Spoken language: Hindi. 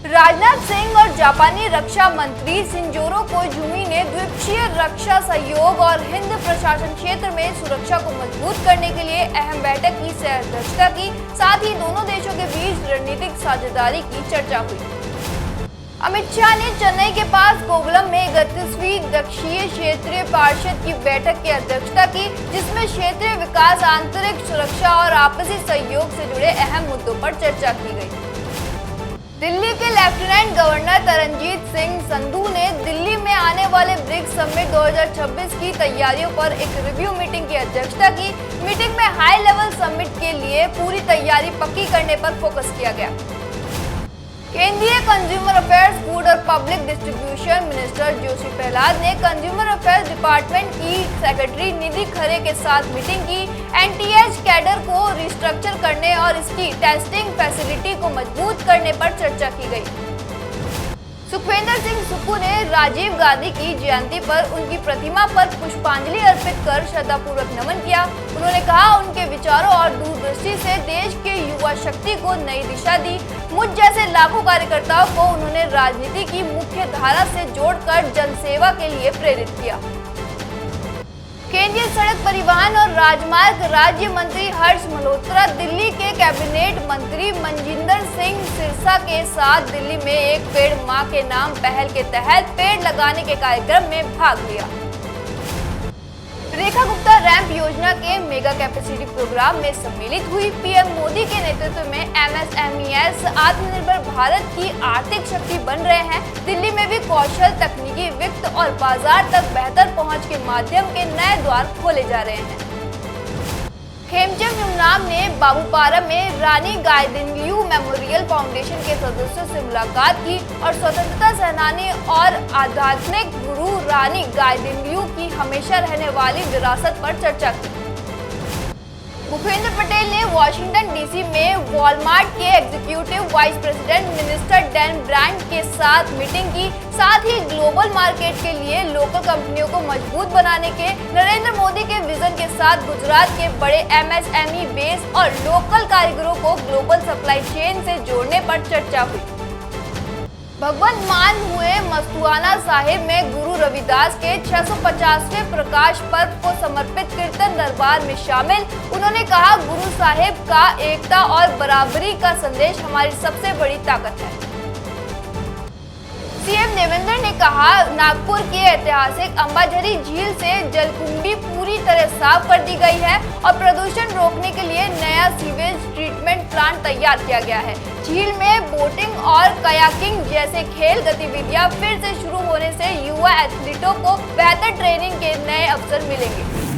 राजनाथ सिंह और जापानी रक्षा मंत्री शिंजोरो कोइजुमी ने द्विपक्षीय रक्षा सहयोग और हिंद प्रशांत क्षेत्र में सुरक्षा को मजबूत करने के लिए अहम बैठक की सह-अध्यक्षता की। साथ ही दोनों देशों के बीच रणनीतिक साझेदारी की चर्चा हुई। अमित शाह ने चेन्नई के पास कोवलम में 31वीं दक्षिण क्षेत्रीय परिषद की बैठक की अध्यक्षता की, जिसमें क्षेत्रीय विकास, आंतरिक सुरक्षा और आपसी सहयोग से जुड़े अहम मुद्दों पर चर्चा की गई। दिल्ली के लेफ्टिनेंट गवर्नर तरनजीत सिंह संधू ने दिल्ली में आने वाले ब्रिक्स समिट 2026 की तैयारियों पर एक रिव्यू मीटिंग की अध्यक्षता की। मीटिंग में हाई लेवल समिट के लिए पूरी तैयारी पक्की करने पर फोकस किया गया। केंद्रीय कंज्यूमर अफेयर्स, फूड और public distribution minister Joshi Prahlad ने कंज्यूमर अफेयर्स डिपार्टमेंट की सेक्रेटरी निधि खरे के साथ मीटिंग की। एनटीएच कैडर को रिस्ट्रक्चर करने और इसकी टेस्टिंग फैसिलिटी को मजबूत करने पर चर्चा की गई। सुखविंदर सिंह सुक्खू ने राजीव गांधी की जयंती पर उनकी प्रतिमा पर पुष्पांजलि अर्पित कर श्रद्धापूर्वक नमन किया। उन्होंने कहा, उनके विचारों और दूरदृष्टि से देश के युवा शक्ति को नई दिशा दी। मुझ जैसे लाखों कार्यकर्ताओं को उन्होंने राजनीति की मुख्य धारा से जोड़कर जनसेवा के लिए प्रेरित किया। केंद्रीय सड़क परिवहन और राजमार्ग राज्य मंत्री हर्ष मल्होत्रा दिल्ली के कैबिनेट मंत्री मनजिंदर सिंह सिरसा के साथ दिल्ली में एक पेड़ मां के नाम पहल के तहत पेड़ लगाने के कार्यक्रम में भाग लिया। रेखा गुप्ता रैंप योजना के मेगा कैपेसिटी प्रोग्राम में सम्मिलित हुई। पीएम मोदी के नेतृत्व में एमएसएमईएस आत्मनिर्भर भारत की आर्थिक शक्ति बन रहे हैं। दिल्ली में भी कौशल, तकनीकी, वित्त और बाजार तक बेहतर पहुंच के माध्यम के नए द्वार खोले जा रहे हैं। खेमचंद युमनाम ने बाबूपारा में रानी गाइदिन्ल्यू मेमोरियल फाउंडेशन के सदस्यों से मुलाकात की और स्वतंत्रता सेनानी और आध्यात्मिक गुरु रानी गाइदिन्ल्यू की हमेशा रहने वाली विरासत पर चर्चा की। भूपेंद्र पटेल ने वॉशिंगटन डीसी में वॉलमार्ट के executive vice president mister Dan brand के साथ मीटिंग की। साथ ही ग्लोबल मार्केट के लिए लोकल कंपनियों को मजबूत बनाने के नरेंद्र मोदी के विजन के साथ गुजरात के बड़े एमएसएमई बेस और लोकल कारीगरों को ग्लोबल सप्लाई चेन से जोड़ने पर चर्चा हुई। भगवंत मान हुए मस्तुआना साहिब में गुरु रविदास के 650वें प्रकाश पर्व को समर्पित कीर्तन दरबार में शामिल। उन्होंने कहा, गुरु साहिब का एकता और बराबरी का संदेश हमारी सबसे बड़ी ताकत है। सीएम देवेंद्र ने कहा, नागपुर के ऐतिहासिक अंबाझरी झील से जलकुंडी पूरी तरह साफ कर दी गई है और प्रदूषण रोकने के लिए नया सीवेज ट्रीटमेंट प्लांट तैयार किया गया है। झील में बोटिंग और कयाकिंग जैसे खेल गतिविधियां फिर से शुरू होने से युवा एथलीटों को बेहतर ट्रेनिंग के नए अवसर मिलेंगे।